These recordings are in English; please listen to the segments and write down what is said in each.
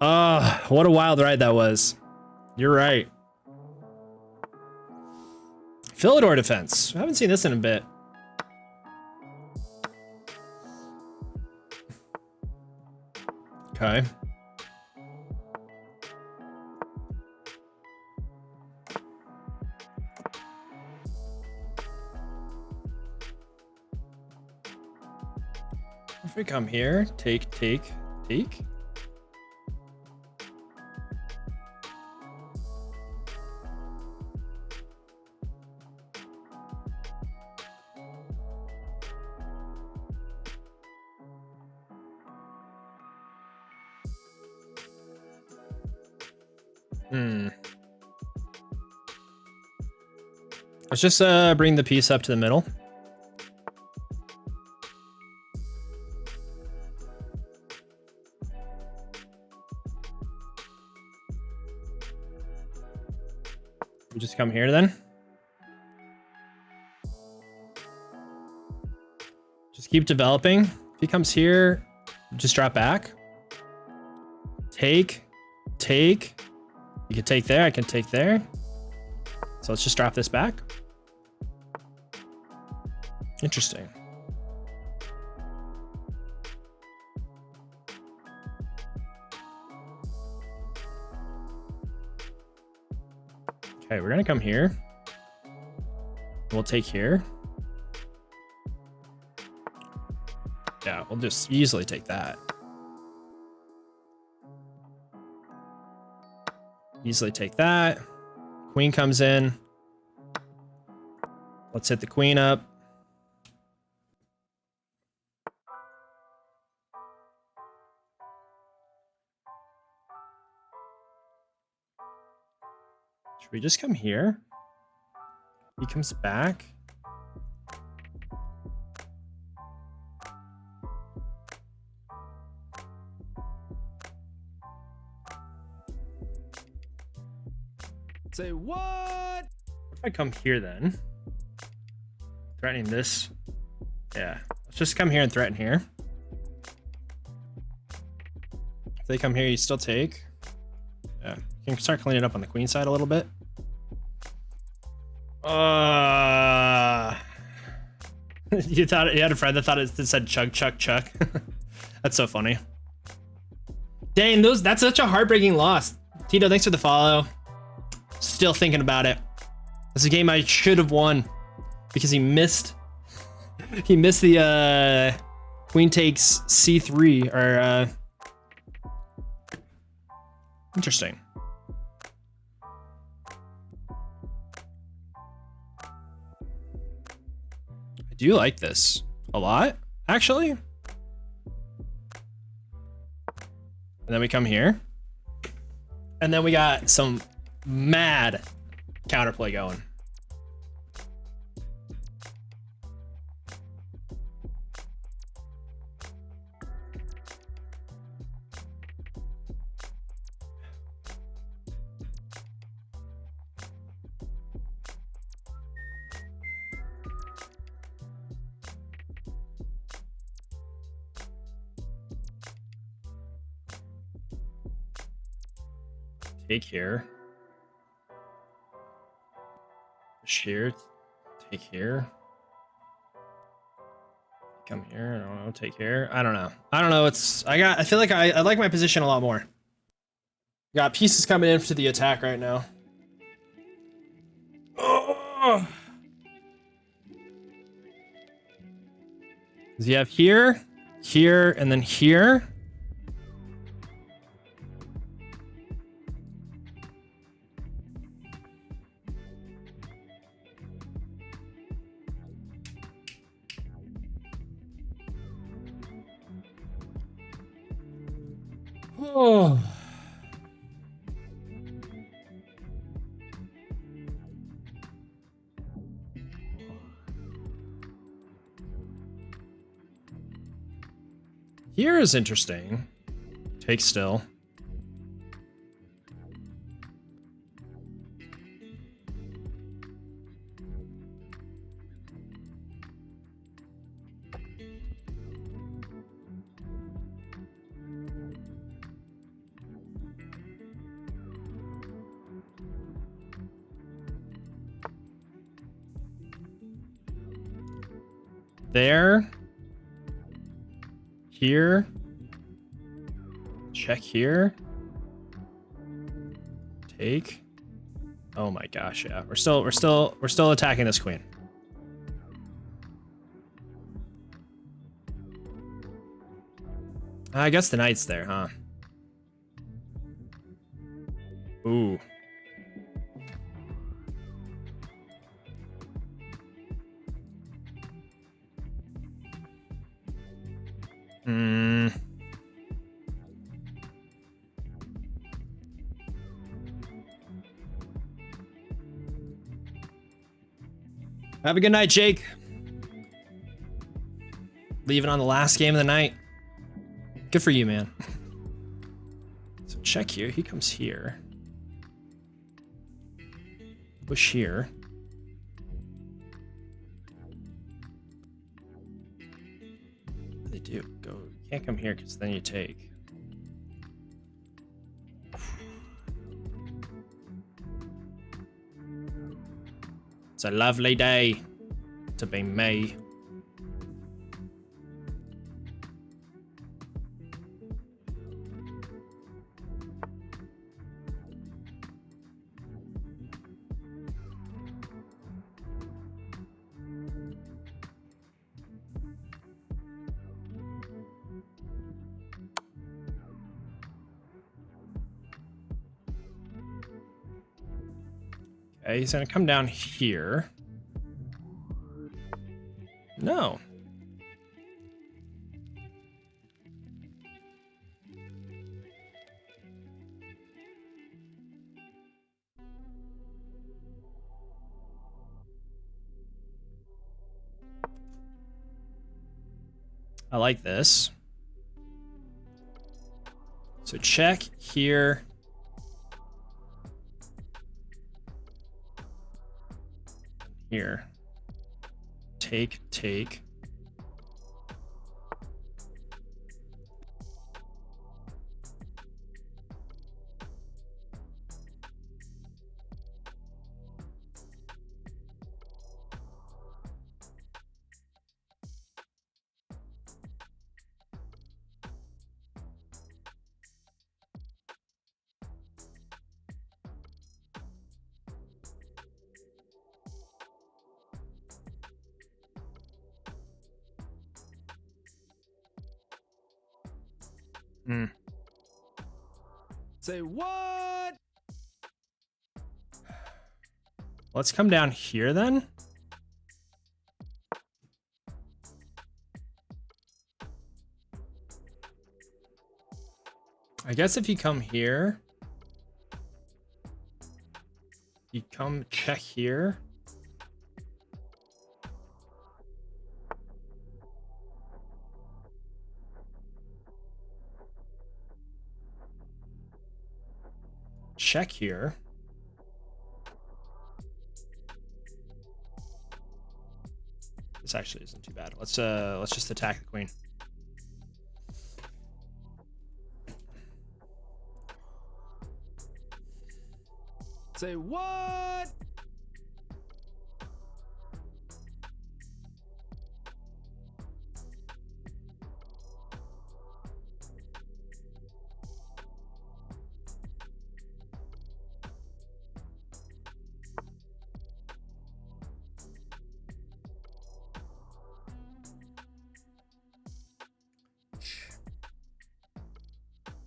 What a wild ride that was. You're right. Philidor defense. I haven't seen this in a bit. Okay. If we come here, take. Let's just bring the piece up to the middle. We just come here then. Just keep developing. If he comes here, just drop back. Take. You can take there, I can take there. So let's just drop this back. Interesting. Okay, we're gonna come here. We'll take here. Yeah, we'll just easily take that. Easily take that. Queen comes in. Let's hit the queen up. Should we just come here? He comes back. Say what? If I come here then, threatening this. Yeah, let's just come here and threaten here. If they come here, you still take. Yeah, you can start cleaning up on the queen side a little bit. You had a friend that thought it said chug chuck chuck. That's so funny. Dang, that's such a heartbreaking loss. Tito, thanks for the follow. Still thinking about it. It's a game I should have won because he missed the queen takes c3 or interesting. I do like this a lot, actually. And then we come here. And then we got some mad counterplay going. Take here. Shear. Take here. Come here. I don't know. Take here. I don't know. I feel like I like my position a lot more. Got pieces coming in to the attack right now. Oh. So you have here, here, and then here. Oh. Here is interesting. Take still. There. Here. Check here. Take. Oh my gosh, yeah. We're still attacking this queen. I guess the knight's there, huh? Ooh. Hmm. Have a good night, Jake. Leaving on the last game of the night. Good for you, man. So check here. He comes here. Push here. What do they do? Go. You can't come here because then you take. It's a lovely day to be me. Okay, he's gonna come down here. No. I like this. So check here. Here. Take, take. Hmm. Say what? Let's come down here then. I guess if you come here, you come check here. Check here. This actually isn't too bad. Let's just attack the queen. Say what?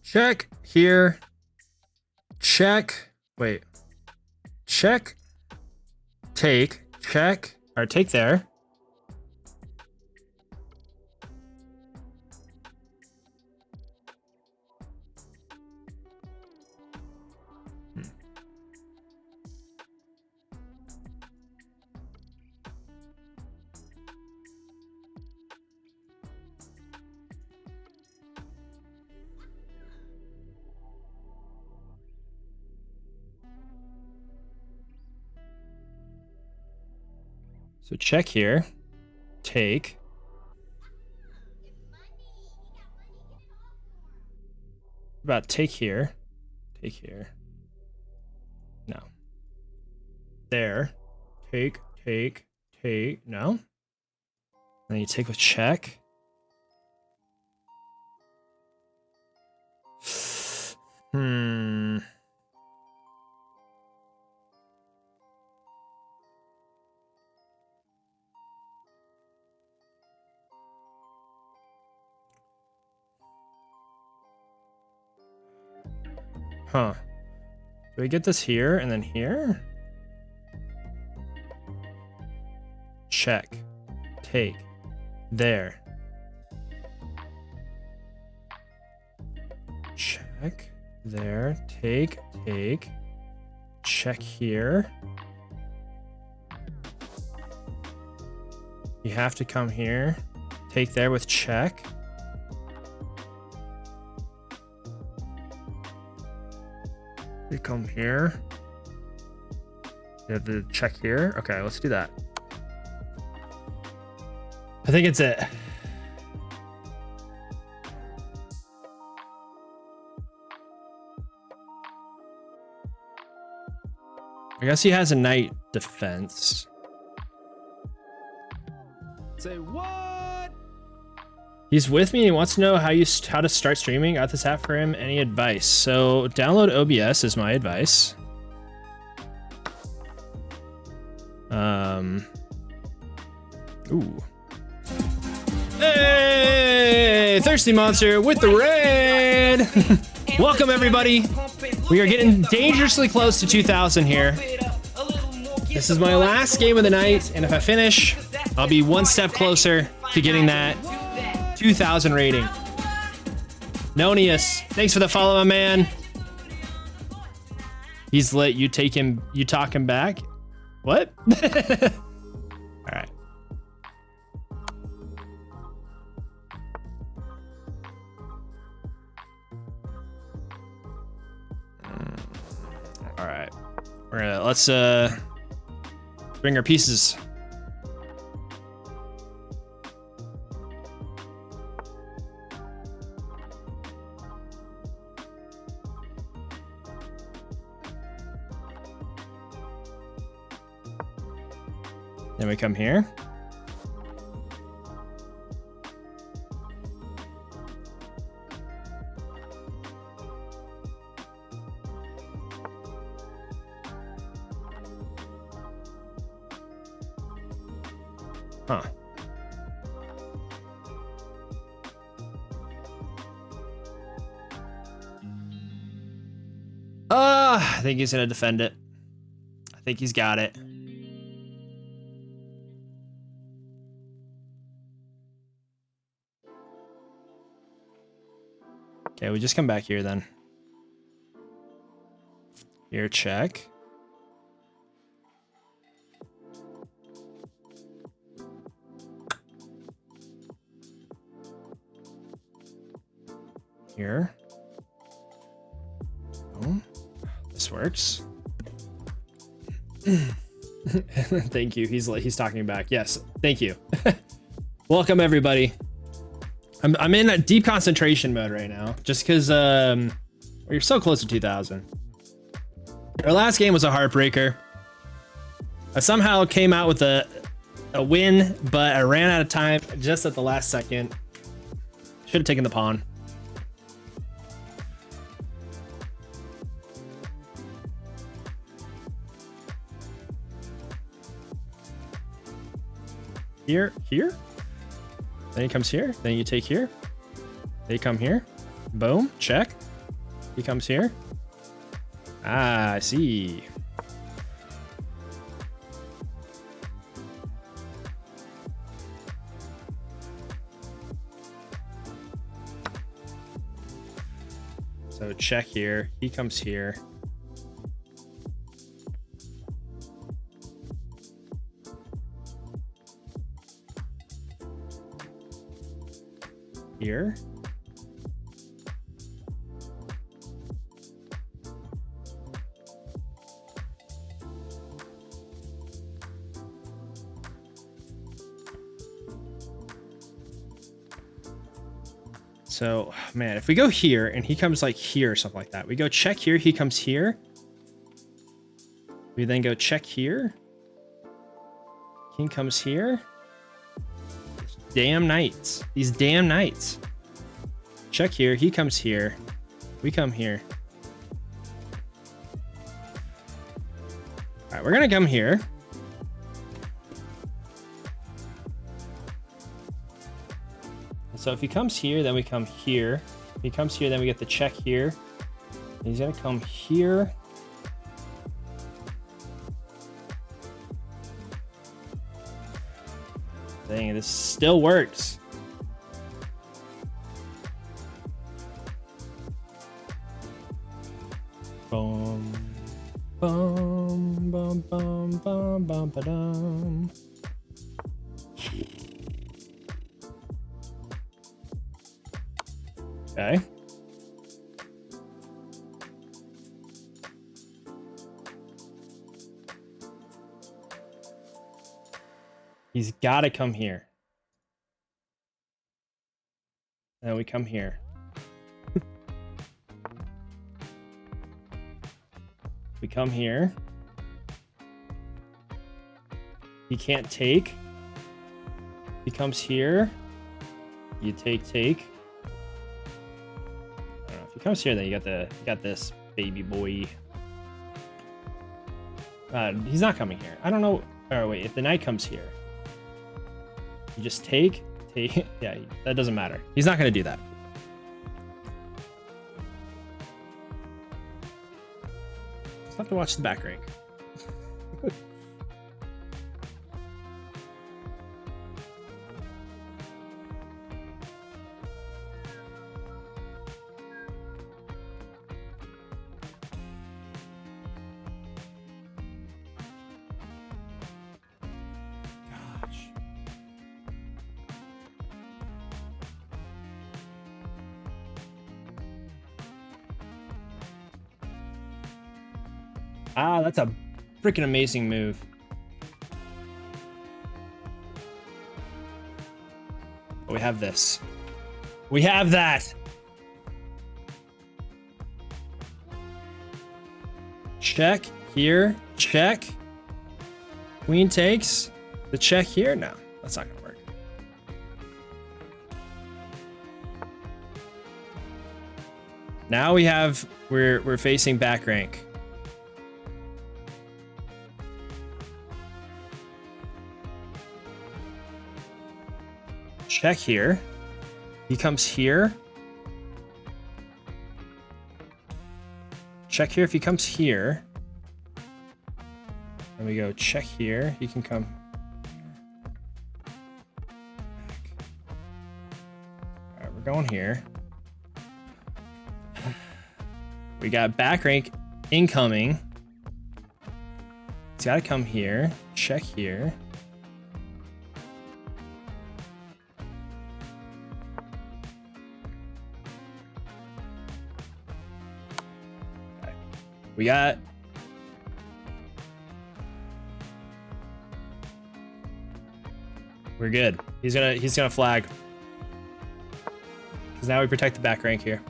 Check here. Check. Wait. Check. Take. Check. Or take there. So check here. Take. About take here. Take here. No. There. Take, take, take. No. Then you take with check. Hmm. Huh. Do we get this here and then here? Check. Take. There. Check. There. Take. Take. Check here. You have to come here. Take there with check. You come here. You have to check here. Okay, let's do that. I think it's it. I guess he has a knight defense. Say what? He's with me and he wants to know how to start streaming. Got this app for him. Any advice? So download OBS is my advice. Ooh. Hey, Thirsty Monster with the raid. Welcome everybody. We are getting dangerously close to 2,000 here. This is my last game of the night, and if I finish, I'll be one step closer to getting that 2,000 rating. Nonius, thanks for the follow, my man. He's lit. You talk him back. What? All right. All right. Let's bring our pieces. Then we come here. Huh. I think he's gonna defend it. I think he's got it. Okay, we just come back here then. Here, check. Here. Oh, this works. Thank you. He's talking back. Yes, thank you. Welcome everybody. I'm in a deep concentration mode right now, just because we're so close to 2,000. Our last game was a heartbreaker. I somehow came out with a win, but I ran out of time just at the last second. Should have taken the pawn. Here. Then he comes here. Then you take here. They come here. Boom. Check. He comes here. Ah, I see. So check here. He comes here. Here. So, man, if we go here and he comes like here or something like that, we go check here, he comes here. We then go check here. King comes here. damn knights. These damn knights. Check here. He comes here. We come here. All right, we're gonna come here. So if he comes here, then we come here. If he comes here, then we get the check here. He's gonna come here. Dang, this still works. Boom, boom, boom, boom, boom, boom, ba-dum. Okay. He's got to come here. And then we come here. We come here. He can't take. He comes here. You take. I don't know. If he comes here, then you got this baby boy. He's not coming here. I don't know. Oh wait, if the knight comes here. You just take. Yeah, that doesn't matter. He's not going to do that. Just have to watch the back rank. Ah, that's a freaking amazing move. But we have this. We have that. Check here. Check. Queen takes. The check here? No, that's not gonna work. Now we have, we're facing back rank. Check here. He comes here. Check here if he comes here. And we go check here. He can come. All right, we're going here. We got back rank incoming. He's got to come here. Check here. We got we're good. He's gonna flag. Because now we protect the back rank here.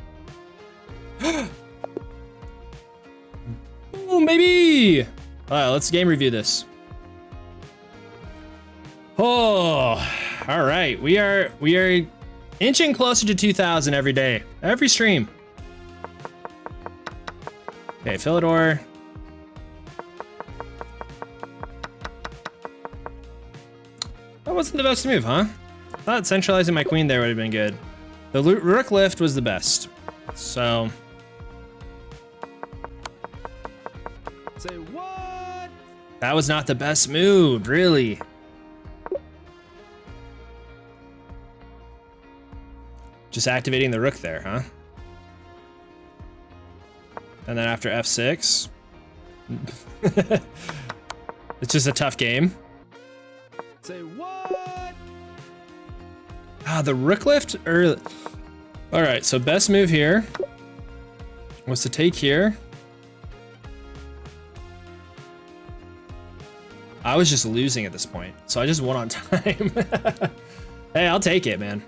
Oh, maybe. Alright, let's game review this. Oh, all right. We are inching closer to 2,000 every day, every stream. Okay, Philidor. That wasn't the best move, huh? I thought centralizing my queen there would have been good. The rook lift was the best. So. Say what? That was not the best move, really. Just activating the rook there, huh? And then after f6, it's just a tough game. Say what? Ah, the rook lift early. All right, so best move here was to take here. I was just losing at this point, so I just won on time. Hey, I'll take it, man.